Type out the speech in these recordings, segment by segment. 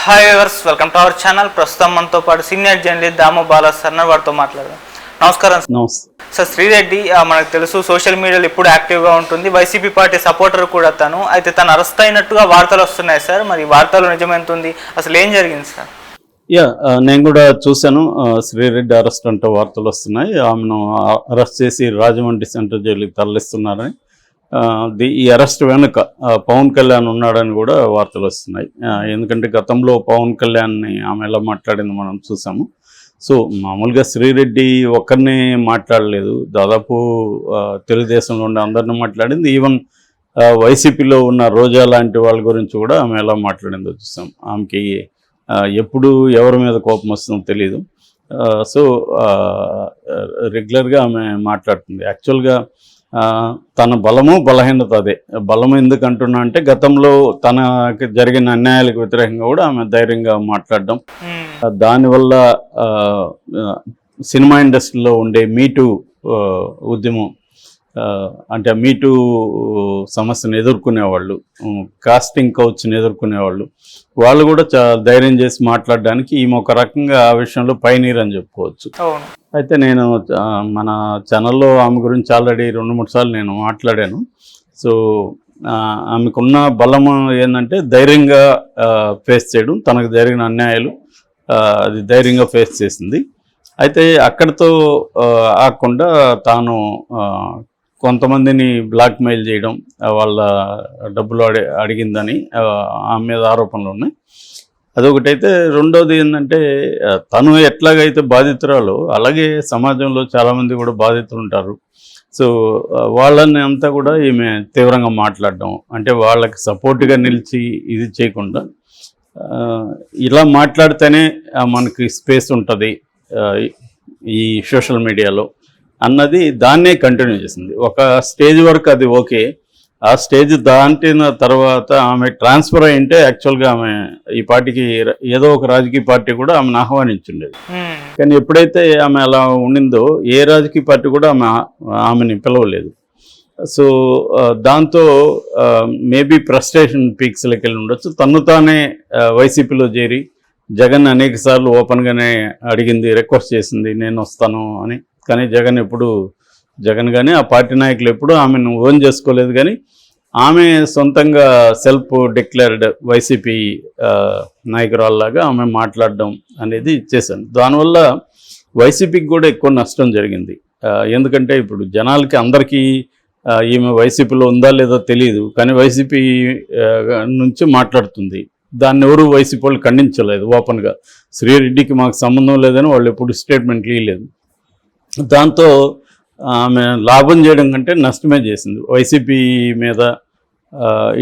Hi viewers, welcome to our channel. ప్రస్తుతం మనతో పాటు సీనియర్ జర్నలిస్ట్ దాము బాలా సార్ వారితో మాట్లాడదాం. నమస్కారం సార్. శ్రీరెడ్డి మనకు తెలుసు సోషల్ మీడియాలో ఇప్పుడు యాక్టివ్గా ఉంటుంది. వైసీపీ పార్టీ సపోర్టర్ కూడా అయితే తను అరెస్ట్ అయినట్టుగా వార్తలు వస్తున్నాయి సార్. మరి వార్తలు నిజమెంతుంది, అసలు ఏం జరిగింది సార్? నేను కూడా చూశాను. శ్రీరెడ్డి అరెస్ట్ అంటే వార్తలు వస్తున్నాయి. ఆమెను అరెస్ట్ చేసి రాజమండ్రి సెంట్రల్ జైలుకి తరలిస్తున్నారని, ఈ అరెస్ట్ వెనుక పవన్ కళ్యాణ్ ఉన్నాడని కూడా వార్తలు వస్తున్నాయి. ఎందుకంటే గతంలో పవన్ కళ్యాణ్ని ఆమె ఎలా మాట్లాడింది మనం చూసాము. సో మామూలుగా శ్రీరెడ్డి ఒక్కరిని మాట్లాడలేదు, దాదాపు తెలుగుదేశంలో ఉండే అందరిని మాట్లాడింది. ఈవెన్ వైసీపీలో ఉన్న రోజా లాంటి వాళ్ళ గురించి కూడా ఆమె ఎలా మాట్లాడిందో చూసాం. ఆమెకి ఎప్పుడు ఎవరి మీద కోపం వస్తుందో తెలియదు. సో రెగ్యులర్గా ఆమె మాట్లాడుతుంది. యాక్చువల్గా తన బలము బలహీనత అదే. బలము ఎందుకు అంటున్నా అంటే గతంలో తనకి జరిగిన అన్యాయాలకు వ్యతిరేకంగా కూడా ఆమె ధైర్యంగా మాట్లాడడం, దానివల్ల సినిమా ఇండస్ట్రీలో ఉండే మీటూ ఉద్యమం, అంటే మీటూ సమస్యను ఎదుర్కొనేవాళ్ళు, కాస్టింగ్ కౌచ్ని ఎదుర్కొనేవాళ్ళు, వాళ్ళు కూడా ధైర్యం చేసి మాట్లాడడానికి ఈమె ఒక రకంగా ఆ విషయంలో పైనీర్ అని చెప్పుకోవచ్చు. అయితే నేను మన ఛానల్లో ఆమె గురించి ఆల్రెడీ 2-3 సార్లు నేను మాట్లాడాను. సో ఆమెకున్న బలము ఏంటంటే ధైర్యంగా ఫేస్ చేయడం, తనకు జరిగిన అన్యాయాలు అది ధైర్యంగా ఫేస్ చేసింది. అయితే అక్కడితో ఆగకుండా తాను కొంతమందిని బ్లాక్మెయిల్ చేయడం, వాళ్ళ డబ్బులు అడిగిందని ఆమె మీద ఆరోపణలు ఉన్నాయి. అదొకటైతే. రెండోది ఏంటంటే తను ఎట్లాగైతే బాధితురాలో అలాగే సమాజంలో చాలామంది కూడా బాధితులు ఉంటారు. సో వాళ్ళని అంతా కూడా ఈమె తీవ్రంగా మాట్లాడడం, అంటే వాళ్ళకి సపోర్ట్గా నిలిచి ఇది చేయకుండా ఇలా మాట్లాడితేనే మనకి స్పేస్ ఉంటుంది ఈ సోషల్ మీడియాలో అన్నది దాన్నే కంటిన్యూ చేసింది. ఒక స్టేజ్ వరకు అది ఓకే. ఆ స్టేజ్ దాటిన తర్వాత ఆమె ట్రాన్స్ఫర్ అయింటే యాక్చువల్గా ఆమె ఈ పార్టీకి ఏదో ఒక రాజకీయ పార్టీ కూడా ఆమెను ఆహ్వానించుండేది. కానీ ఎప్పుడైతే ఆమె అలా ఉండిందో ఏ రాజకీయ పార్టీ కూడా ఆమెని పిలవలేదు. సో దాంతో మేబీ ఫ్రస్ట్రేషన్ పీక్స్లోకి వెళ్ళి ఉండొచ్చు. తను తానే వైసీపీలో చేరి జగన్ అనేక సార్లు ఓపెన్గానే అడిగింది, రిక్వెస్ట్ చేసింది నేను వస్తాను అని. కానీ జగన్ కానీ ఆ పార్టీ నాయకులు ఎప్పుడూ ఆమెను ఓన్ చేసుకోలేదు. కానీ ఆమె సొంతంగా సెల్ఫ్ డిక్లేర్డ్ వైసీపీ నాయకురాల్లాగా ఆమె మాట్లాడడం అనేది చేశాను. దానివల్ల వైసీపీకి కూడా ఎక్కువ నష్టం జరిగింది. ఎందుకంటే ఇప్పుడు జనాలకి అందరికీ ఈమె వైసీపీలో ఉందా లేదో తెలియదు, కానీ వైసీపీ నుంచి మాట్లాడుతుంది. దాన్ని ఎవరు వైసీపీ వాళ్ళు ఖండించలేదు ఓపెన్గా. శ్రీరెడ్డికి మాకు సంబంధం లేదని వాళ్ళు ఎప్పుడు స్టేట్మెంట్లు ఇవ్వలేదు. దాంతో ఆమె లాభం చేయడం కంటే నష్టమే చేసింది. వైసీపీ మీద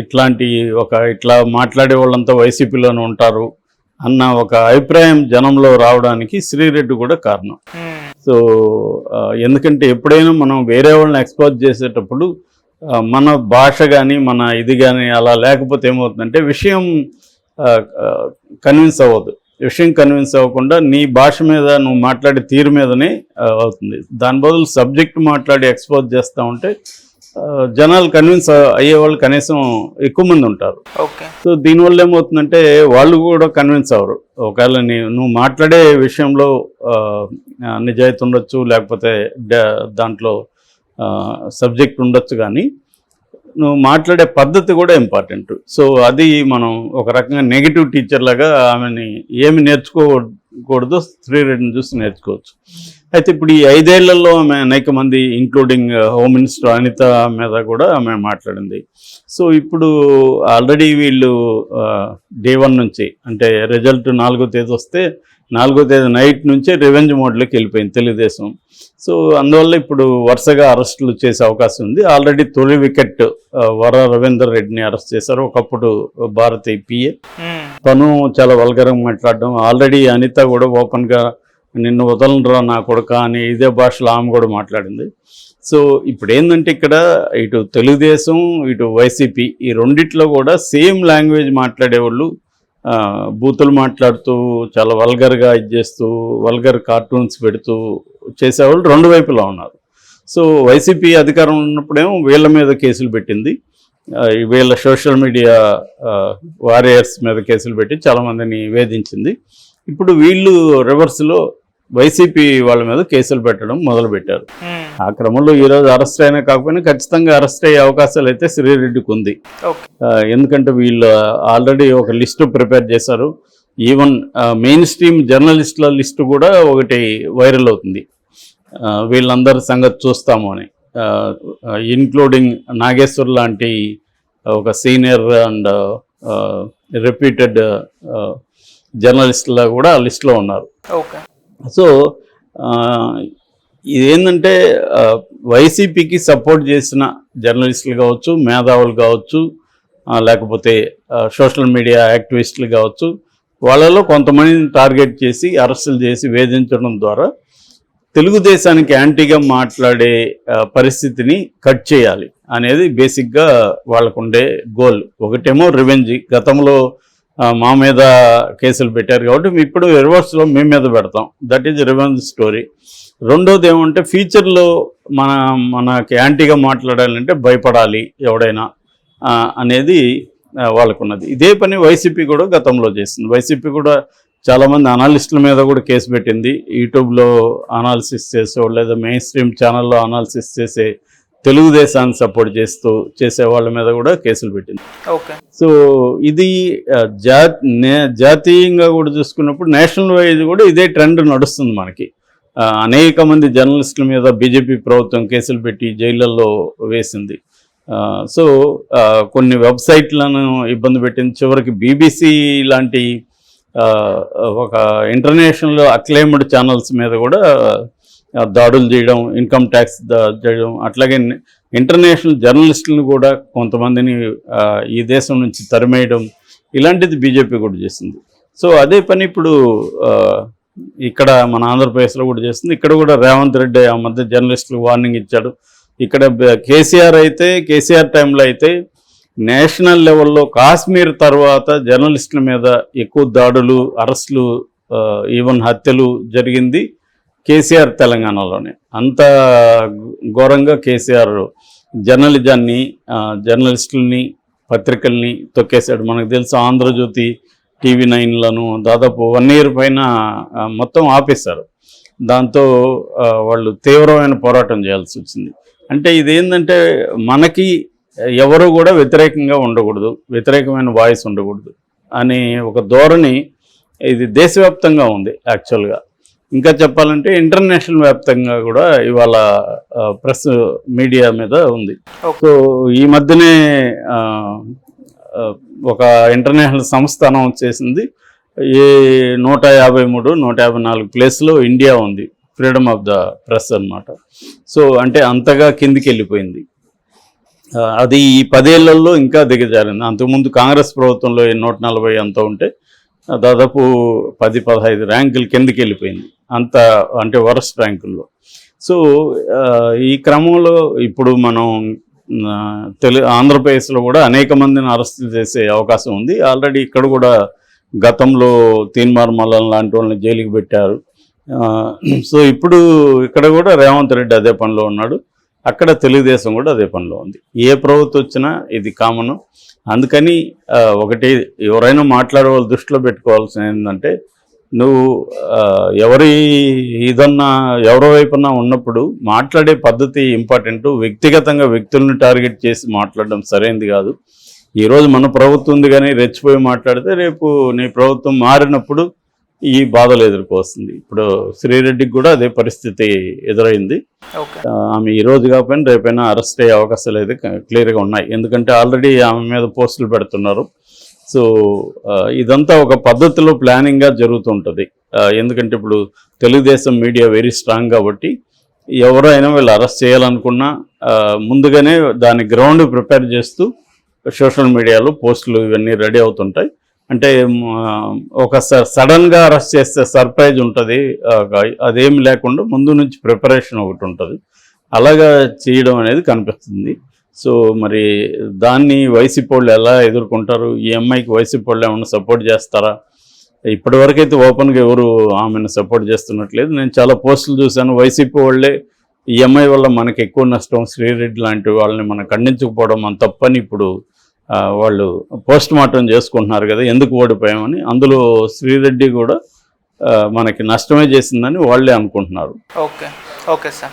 ఇట్లా మాట్లాడే వాళ్ళంతా వైసీపీలోనే ఉంటారు అన్న ఒక అభిప్రాయం జనంలో రావడానికి శ్రీరెడ్డి కూడా కారణం. సో ఎందుకంటే ఎప్పుడైనా మనం వేరే వాళ్ళని ఎక్స్పోజ్ చేసేటప్పుడు మన భాష కానీ మన ఇది కానీ అలా లేకపోతే ఏమవుతుందంటే విషయం కన్విన్స్ అవ్వదు. విషయం కన్విన్స్ అవ్వకుండా నీ భాష మీద నువ్వు మాట్లాడే తీరు మీదనే అవుతుంది. దాని బదులు సబ్జెక్ట్ మాట్లాడి ఎక్స్పోజ్ చేస్తూ ఉంటే జనాలు కన్విన్స్ అయ్యేవాళ్ళు కనీసం ఎక్కువ మంది ఉంటారు. సో దీనివల్ల ఏమవుతుందంటే వాళ్ళు కూడా కన్విన్స్ అవ్వరు. ఒకవేళ నువ్వు మాట్లాడే విషయంలో నిజాయితీ ఉండొచ్చు, లేకపోతే దాంట్లో సబ్జెక్ట్ ఉండొచ్చు, కానీ నువ్వు మాట్లాడే పద్ధతి కూడా ఇంపార్టెంట్. సో అది మనం ఒక రకంగా నెగిటివ్ టీచర్ లాగా ఆమెని ఏమి నేర్చుకోకూడదు శ్రీరెడ్డిని చూసి నేర్చుకోవచ్చు. అయితే ఇప్పుడు ఈ 5 ఏళ్లలో ఆమె అనేక మంది ఇంక్లూడింగ్ హోమ్ మినిస్టర్ అనిత మీద కూడా ఆమె మాట్లాడింది. సో ఇప్పుడు ఆల్రెడీ వీళ్ళు డే 1 నుంచి, అంటే రిజల్ట్ 4వ తేదీ వస్తే 4వ తేదీ నైట్ నుంచే రివెంజ్ మోడ్లోకి వెళ్ళిపోయింది తెలుగుదేశం. సో అందువల్ల ఇప్పుడు వరుసగా అరెస్టులు చేసే అవకాశం ఉంది. ఆల్రెడీ తొలి వికెట్ వర రవీందర్ రెడ్డిని అరెస్ట్ చేశారు, ఒకప్పుడు భారతీయ పిఏ. తను చాలా వల్గరంగా మాట్లాడడం. ఆల్రెడీ అనిత కూడా ఓపెన్గా నిన్ను వదలనరా నా కొడుక అని ఇదే భాషలో ఆమె కూడా మాట్లాడింది. సో ఇప్పుడు ఏంటంటే ఇక్కడ ఇటు తెలుగుదేశం ఇటు వైసీపీ ఈ రెండిట్లో కూడా సేమ్ లాంగ్వేజ్ మాట్లాడేవాళ్ళు, బూతులు మాట్లాడుతూ చాలా వల్గర్గా చేస్తూ వల్గర్ కార్టూన్స్ పెడుతూ చేసేవాళ్ళు రెండు వైపులా ఉన్నారు. సో వైసీపీ అధికారం ఉన్నప్పుడేమో వీళ్ళ మీద కేసులు పెట్టింది, వీళ్ళ సోషల్ మీడియా వారియర్స్ మీద కేసులు పెట్టి చాలామందిని వేధించింది. ఇప్పుడు వీళ్ళు రివర్స్లో వైసీపీ వాళ్ళ మీద కేసులు పెట్టడం మొదలుపెట్టారు. ఆ క్రమంలో ఈరోజు అరెస్ట్ అయినా కాకపోయినా ఖచ్చితంగా అరెస్ట్ అయ్యే అవకాశాలు అయితే శ్రీరెడ్డికి ఉంది. ఎందుకంటే వీళ్ళు ఆల్రెడీ ఒక లిస్టు ప్రిపేర్ చేశారు. ఈవెన్ మెయిన్ స్ట్రీమ్ జర్నలిస్టుల లిస్టు కూడా ఒకటి వైరల్ అవుతుంది. వీళ్ళందరి సంగతి చూస్తాము అని, ఇన్క్లూడింగ్ నాగేశ్వర్ లాంటి ఒక సీనియర్ అండ్ రెప్యూటెడ్ జర్నలిస్టులు కూడా ఆ లిస్టులో ఉన్నారు. సో ఇదేంటంటే వైసీపీకి సపోర్ట్ చేసిన జర్నలిస్టులు కావచ్చు, మేధావులు కావచ్చు, లేకపోతే సోషల్ మీడియా యాక్టివిస్టులు కావచ్చు, వాళ్ళలో కొంతమందిని టార్గెట్ చేసి అరెస్టులు చేసి వేధించడం ద్వారా తెలుగుదేశానికి యాంటీగా మాట్లాడే పరిస్థితిని కట్ చేయాలి అనేది బేసిక్గా వాళ్ళకుండే గోల్. ఒకటేమో రివెంజ్, గతంలో మా మీద కేసులు పెట్టారు కాబట్టి ఇప్పుడు రివర్స్లో మీ మీద పెడతాం, దట్ ఈజ్ రివెంజ్ స్టోరీ. రెండోది ఏమంటే ఫ్యూచర్లో మనకి యాంటీగా మాట్లాడాలంటే భయపడాలి ఎవడైనా అనేది వాళ్ళకున్నది. ఇదే పని వైసీపీ కూడా గతంలో చేసింది. వైసీపీ కూడా చాలామంది అనాలిస్టుల మీద కూడా కేసు పెట్టింది. యూట్యూబ్లో అనాలిసిస్ చేసేవాళ్ళు లేదా మెయిన్ స్ట్రీమ్ ఛానల్లో అనాలిసిస్ చేసే తెలుగుదేశాన్ని సపోర్ట్ చేసే వాళ్ళ మీద కూడా కేసులు పెట్టింది. సో ఇది జాతీయంగా కూడా చూసుకున్నప్పుడు నేషనల్ వైజ్ కూడా ఇదే ట్రెండ్ నడుస్తుంది మనకి. అనేక మంది జర్నలిస్టుల మీద బీజేపీ ప్రభుత్వం కేసులు పెట్టి జైళ్ళల్లో వేసింది. సో కొన్ని వెబ్సైట్లను ఇబ్బంది పెట్టింది. చివరికి బీబీసీ లాంటి ఒక ఇంటర్నేషనల్ అక్లైమ్డ్ ఛానల్స్ మీద కూడా దాడులు చేయడం, ఇన్కమ్ ట్యాక్స్ చేయడం, అట్లాగే ఇంటర్నేషనల్ జర్నలిస్టులను కూడా కొంతమందిని ఈ దేశం నుంచి తరిమేయడం, ఇలాంటిది బీజేపీ కూడా చేసింది. సో అదే పని ఇప్పుడు ఇక్కడ మన ఆంధ్రప్రదేశ్లో కూడా చేస్తుంది. ఇక్కడ కూడా రేవంత్ రెడ్డి ఆ మధ్య జర్నలిస్టులకు వార్నింగ్ ఇచ్చాడు. ఇక్కడ కేసీఆర్ టైంలో అయితే నేషనల్ లెవెల్లో కాశ్మీర్ తర్వాత జర్నలిస్టుల మీద ఎక్కువ దాడులు, అరెస్టులు, ఈవెన్ హత్యలు జరిగింది కేసీఆర్ తెలంగాణలోనే. అంత ఘోరంగా కేసీఆర్ జర్నలిజాన్ని, జర్నలిస్టులని, పత్రికల్ని తొక్కేశాడు. మనకు తెలుసు ఆంధ్రజ్యోతి, TV9లను దాదాపు 1 year పైన మొత్తం ఆపేశారు. దాంతో వాళ్ళు తీవ్రమైన పోరాటం చేయాల్సి వచ్చింది. అంటే ఇదేంటంటే మనకి ఎవరు కూడా వ్యతిరేకంగా ఉండకూడదు, వ్యతిరేకమైన వాయిస్ ఉండకూడదు అని ఒక ధోరణి ఇది దేశవ్యాప్తంగా ఉంది. యాక్చువల్గా ఇంకా చెప్పాలంటే ఇంటర్నేషనల్ వ్యాప్తంగా కూడా ఇవాళ ప్రెస్ మీడియా మీద ఉంది. సో ఈ మధ్యనే ఒక ఇంటర్నేషనల్ సంస్థ అనౌన్స్ చేసింది, 153, 154 ప్లేస్లో ఇండియా ఉంది ఫ్రీడమ్ ఆఫ్ ద ప్రెస్ అన్నమాట. సో అంటే అంతగా కిందికి వెళ్ళిపోయింది. అది ఈ 10 ఏళ్లలో ఇంకా దిగజారింది. అంతకుముందు కాంగ్రెస్ ప్రభుత్వంలో 140 అంత ఉంటే దాదాపు 10-15 ర్యాంకులు కిందికి వెళ్ళిపోయింది. అంత అంటే వరస్ట్ ర్యాంకుల్లో. సో ఈ క్రమంలో ఇప్పుడు మనం ఆంధ్రప్రదేశ్లో కూడా అనేక మందిని అరెస్ట్ చేసే అవకాశం ఉంది. ఆల్రెడీ ఇక్కడ కూడా గతంలో తీన్మార్ మల్లన్ లాంటి వాళ్ళని జైలుకి పెట్టారు. సో ఇప్పుడు ఇక్కడ కూడా రేవంత్ రెడ్డి అదే పనిలో ఉన్నాడు, అక్కడ తెలుగుదేశం కూడా అదే పనిలో ఉంది. ఏ ప్రభుత్వం వచ్చినా ఇది కామను. అందుకని ఒకటి ఎవరైనా మాట్లాడే వాళ్ళు దృష్టిలో పెట్టుకోవాల్సిన ఏంటంటే, నువ్వు ఎవరి వైపున్నా ఉన్నప్పుడు మాట్లాడే పద్ధతి ఇంపార్టెంట్. వ్యక్తిగతంగా వ్యక్తులను టార్గెట్ చేసి మాట్లాడడం సరైనది కాదు. ఈరోజు మన ప్రభుత్వం ఉంది కానీ రెచ్చిపోయి మాట్లాడితే రేపు నీ ప్రభుత్వం మారినప్పుడు ఈ బాధలు ఎదుర్కొస్తుంది. ఇప్పుడు శ్రీరెడ్డికి కూడా అదే పరిస్థితి ఎదురైంది. ఆమె ఈరోజు కాకపోయినా రేపైనా అరెస్ట్ అయ్యే అవకాశాలు అయితే క్లియర్గా ఉన్నాయి. ఎందుకంటే ఆల్రెడీ ఆమె మీద పోస్టులు పెడుతున్నారు. సో ఇదంతా ఒక పద్ధతిలో ప్లానింగ్గా జరుగుతుంటుంది. ఎందుకంటే ఇప్పుడు తెలుగుదేశం మీడియా వెరీ స్ట్రాంగ్ కాబట్టి ఎవరైనా వీళ్ళు అరెస్ట్ చేయాలనుకున్నా ముందుగానే దాని గ్రౌండ్ ప్రిపేర్ చేస్తూ సోషల్ మీడియాలో పోస్టులు ఇవన్నీ రెడీ అవుతుంటాయి. అంటే ఒకసారి సడన్గా అరెస్ట్ చేస్తే సర్ప్రైజ్ ఉంటుంది, అదేమి లేకుండా ముందు నుంచి ప్రిపరేషన్ ఒకటి ఉంటుంది. అలాగా చేయడం అనేది కనిపిస్తుంది. సో మరి దాన్ని వైసీపీ వాళ్ళు ఎలా ఎదుర్కొంటారు? ఈ అమ్మాయికి వైసీపీ వాళ్ళు ఏమన్నా సపోర్ట్ చేస్తారా? ఇప్పటివరకు అయితే ఓపెన్గా ఎవరు ఆమెను సపోర్ట్ చేస్తున్నట్లేదు. నేను చాలా పోస్టులు చూశాను, వైసీపీ వాళ్ళే ఈఎంఐ వల్ల మనకి ఎక్కువ నష్టం, శ్రీరెడ్డి లాంటి వాళ్ళని మనం ఖండించకపోవడం మన తప్పని ఇప్పుడు వాళ్ళు పోస్ట్ మార్టం చేసుకుంటున్నారు కదా ఎందుకు ఓడిపోయామని. అందులో శ్రీరెడ్డి కూడా మనకి నష్టమే చేసిందని వాళ్ళే అనుకుంటున్నారు. Okay okay sir.